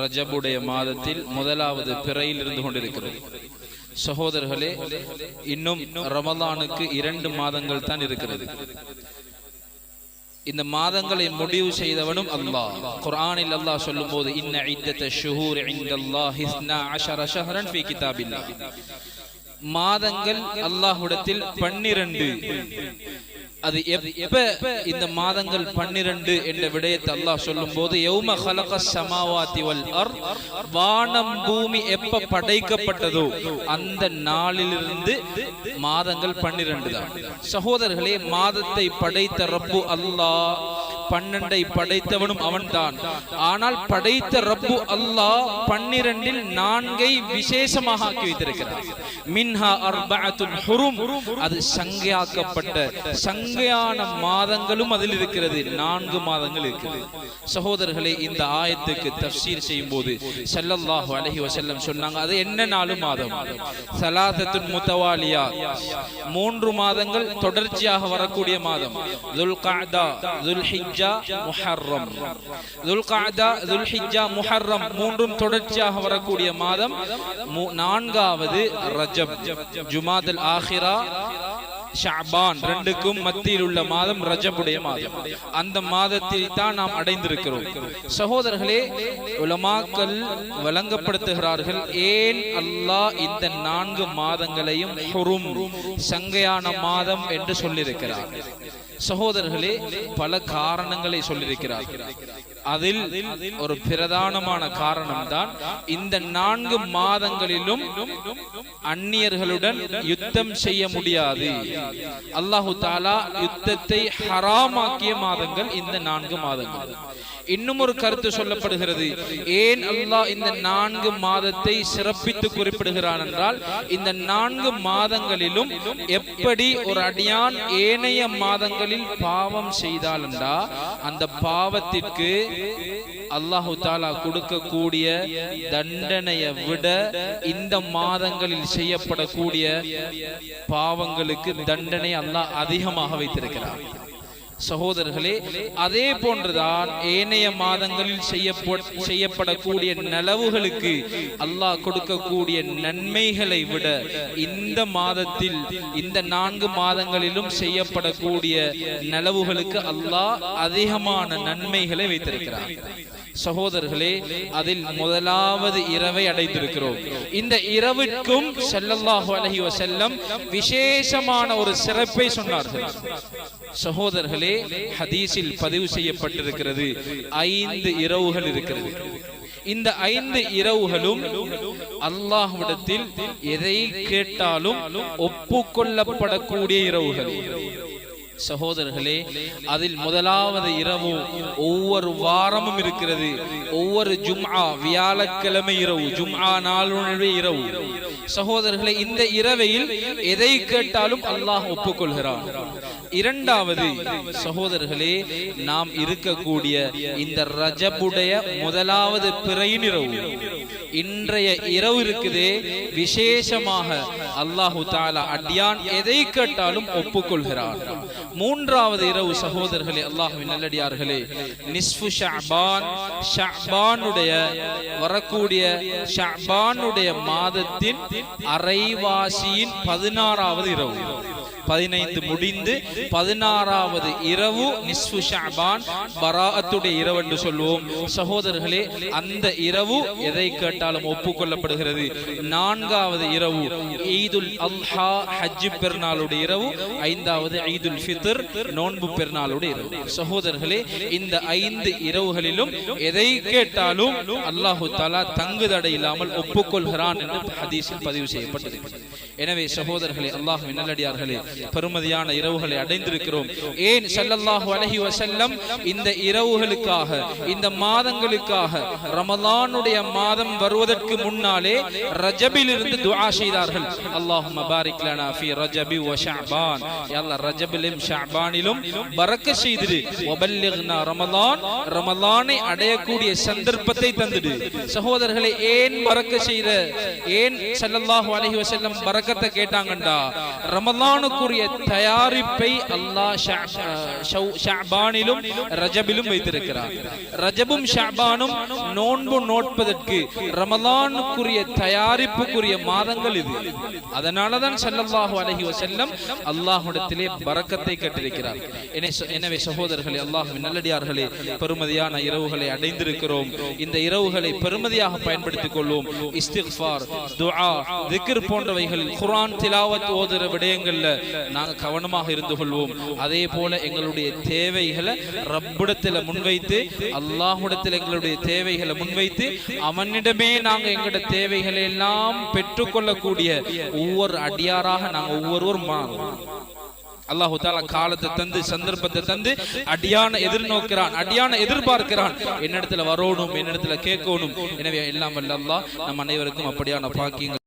ரஜபுடைய மாதத்தில் முதலாவது பிறையில் இருந்து கொண்டிருக்கிறது. சகோதரர்களே, இன்னும் ரமலானுக்கு 2 மாதங்கள் தான் இருக்கிறது. இந்த மாதங்களை முடிவு செய்தவனும் அல்லாஹ். குர்ஆனில் அல்லாஹ் சொல்லும்போது இன்ன இத்தத்தஷ் ஷுஹூரி இன்தல்லாஹி 12 ஷஹ்ரன் ஃபீ கிதாபில்லாஹ், மாதங்கள் அல்லாஹ்விடத்தில் 12. அது எப்ப இந்த மாதங்கள் 12 என்ற விடயத்தை அல்லாஹ் சொல்லும் போது யௌம ஹலகஸ் ஸமாவாதி வல் அர்த், வானம் பூமி எப்ப படைக்கப்பட்டதோ அந்த நாளிலிருந்து மாதங்கள் 12 தான். சகோதரர்களே, மாதத்தை படைத்த ரப்பு அல்லாஹ், 12ஐ படைத்தவனும் அவன்தான். ஆனால் படைத்த ரப்பு அல்லாஹ் 12இல் 4ஐ விசேஷமாக ஆக்கி வைத்திருக்கிறார். மின்ஹா அர்பஅத்துன் ஹுரும், அது சங்கையாக்கப்பட்ட சங்கையான மாதங்களும் அதில் இருக்கிறது. 4 மாதங்கள் இருக்கிறது. சகோதரர்களே, இந்த ஆயத்துக்கு தஃப்சீர் செய்யும் போது ஸல்லல்லாஹு அலைஹி வஸல்லம் சொன்னாங்க, அது என்ன 4 மாதம்? ஸலாத்தத்துன் முத்தவாலியாத், 3 மாதங்கள் தொடர்ச்சியாக வரக்கூடிய மாதம். துல்கஅதா, துல்ஹிஜ்ஜா, முஹர்ரம். துல்கஅதா, துல்ஹிஜ்ஜா, முஹர்ரம் 3ம் தொடர்ச்சியாக வரக்கூடிய மாதம். 4வது ரஜப், ஜுமாதுல் ஆஹிரா, ஷஅபான் 2க்கும் மத்தியில் உள்ள மாதம் ரஜபுடைய மாதம். அந்த மாதத்தில் தான் நாம் அடைந்திருக்கிறோம். சகோதரர்களே, உலமாக்கள் வழங்கப்படுத்துகிறார்கள், ஏன் அல்லாஹ் இந்த 4 மாதங்களையும் ஹுரும், சங்கையான மாதம் என்று சொல்லியிருக்கிறார். சகோதரர்களே, பல காரணங்களை சொல்லியிருக்கிறார். அதில் ஒரு பிரதானமான காரணம் தான் இந்த 4 மாதங்களிலும் அந்நியர்களுடன் யுத்தம் செய்ய முடியாது. அல்லாஹு தஆலா யுத்தத்தை ஹராமாக்கிய மாதங்கள் இந்த 4 மாதங்கள். இன்னும் ஒரு கருத்து சொல்லப்படுகிறது, ஏன் அல்லாஹ் இந்த 4 மாதத்தை சிறப்பித்து குறிப்பிடுகிறான் என்றால், இந்த 4 மாதங்களிலும் எப்படி ஒரு அடியான் ஏனைய மாதங்களில் பாவம் செய்தால் என்றா, அந்த பாவத்திற்கு அல்லாஹு தஆலா கொடுக்கக்கூடிய தண்டனையை விட இந்த மாதங்களில் செய்யப்படக்கூடிய பாவங்களுக்கு தண்டனை அல்லாஹ் அதிகமாக வைத்திருக்கிறார். சகோதரர்களே, அதே போன்றுதான் ஏனைய மாதங்களில் செய்யப்படக்கூடிய நலவுகளுக்கு அல்லாஹ் கொடுக்கக்கூடிய நன்மைகளை விட இந்த மாதத்தில், இந்த 4 மாதங்களிலும் செய்யப்படக்கூடிய நலவுகளுக்கு அல்லாஹ் அதிகமான நன்மைகளை வைத்திருக்கிறார். சகோதரர்களே, அதில் முதலாவது இரவை அடைந்திருக்கிறோம். இந்த இரவிற்கும் ஸல்லல்லாஹு அலைஹி வஸல்லம் விசேஷமான ஒரு சிறப்பை சொன்னார்கள். சகோதரர்களே, ஹதீஸில் பதிவு செய்யப்பட்டிருக்கிறது, 5 இரவுகள் இருக்கிறது. இந்த 5 இரவுகளும் அல்லாஹ்விடத்தில் எதை கேட்டாலும் ஒப்புக்கொள்ளப்படக்கூடிய இரவுகள். சகோதரர்களே, அதில் முதலாவது இரவு ஒவ்வொரு வாரமும் இருக்கிறது. ஒவ்வொரு ஜும்ஆ, வியாழக்கிழமை இரவு, ஜும்ஆ நாளுடைய இரவு. சகோதரர்களே, இந்த இரவையில் எதை கேட்டாலும் அல்லாஹ் ஒப்புக்கொள்கிறான். இரண்டாவது சகோதரர்களே, நாம் இருக்கக்கூடிய இந்த ரஜபுடைய முதலாவது பிறையின் இரவு, இன்றைய இரவு இருக்குதே, விசேஷமாக அல்லாஹு தஆலா அடியான் எதை கேட்டாலும் ஒப்புக்கொள்கிறான். மூன்றாவது இரவு சகோதரர்களே, அல்லாஹ்வின் நல்லடியார்களே, நிஸ்ஃபு ஷஅபான், ஷஅபானுடைய வரக்கூடிய ஷஅபானுடைய மாதத்தின் அரைவாசியின் 16வது இரவு. 15 முடிந்து 16வது இரவு நிஸ்ஃபு ஷஅபான், பராஅத்துடைய இரவு என்று சொல்வோம். சகோதரர்களே, அந்த இரவு எதை கேட்டாலும் ஒப்புக்கொள்ளப்படுகிறது. 4வது இரவு ஈதுல் அல்ஹா, ஹஜ் பெருநாளுடைய இரவு. 5வது ஈதுல் ஃபித்ர், நோன்பு பெருநாளுடைய இரவு. சகோதரர்களே, இந்த 5 இரவுகளிலும் எதை கேட்டாலும் அல்லாஹு தஆலா தங்குதடை இல்லாமல் ஒப்புக்கொள்கிறான் என்று ஹதீஸில் பதிவு செய்யப்பட்டிருக்கிறது. எனவே சகோதரர்களே, அல்லாஹ்வின் நல்லடியார்களே, பெருமதியான இரவுகளை அடைந்திருக்கிறோம். ஏன் ஸல்லல்லாஹு அலைஹி வஸல்லம் இந்த இரவுகளுக்காக, இந்த மாதங்களுக்காக ரமலானுடைய மாதம் வருவதற்கு முன்னாலே ரஜபில் இருந்து துஆ செய்தார்கள். அல்லாஹும்ம பாரிக் லனா ஃபீ ரஜபி வ ஷஅபான், யா அல்லாஹ் ரஜபிலும் ஷஅபானிலும் பரக்கத் செய்திடு. வபல்லிக்னா ரமலான், ரமலானை அடையக்கூடிய சந்தர்ப்பத்தை தந்திடு. சகோதரர்களே, ஏன் பரக்கத் செய்த, ஏன் ஸல்லல்லாஹு அலைஹி வஸல்லம் பரக்கத்தை கேட்டாங்கண்டா, ரமலானுக்கு ரமலானுக்குரிய தயாரிப்பை அல்லாஹ் ஷஅபானிலும் ரஜபிலும் வைத்திருக்கிறார். ரஜபும் ஷஅபானும் நோன்பு நோட்பதற்கு ரமலானுக்குரிய தயாரிப்புக்குரிய மாதங்கள் இது. அதனாலதான் ஸல்லல்லாஹு அலைஹி வஸல்லம் அல்லாஹ்விடத்திலே பரக்கத்தை கேட்டிருக்கிறார். எனவே சகோதரர்களே, அல்லாஹ்வின் நல்லடியார்களே, பெருமதியான இரவுகளை அடைந்திருக்கிறோம். இந்த இரவுகளை பெருமதியாக பயன்படுத்திக் கொள்வோம். இஸ்திக்ஃபார், துஆ, திக்ர் போன்றவைகளில், குர்ஆன் திலாவத் ஓதுற விடயங்கள்ல நாங்க கவனமாக இருந்து கொள்வோம். அதே போல எங்களுடைய தேவைகளை ரப்பிடத்தில் முன்வைத்து, அல்லாஹ்விடத்தில் எங்களுடைய தேவைகளை முன்வைத்து, அவனிடமே நாங்க எங்களுடைய தேவைகளை எல்லாம் பெற்றுக்கொள்ளக்கூடிய ஒவ்வொரு அடியாராக நாங்க ஒவ்வொருவரும் மாறுவோம். அல்லாஹு தஆலா காலத்தை தந்து சந்தர்ப்பத்தை தந்து அடியான எதிர்நோக்கிறான், அடியான எதிர்பார்க்கிறான். என்னிடத்துல வரணும், என்னிடத்துல கேட்கணும். எனவே எல்லாம் வல்ல அல்லாஹ் நம் அனைவருக்கும் அப்படியான பாக்கியங்கள்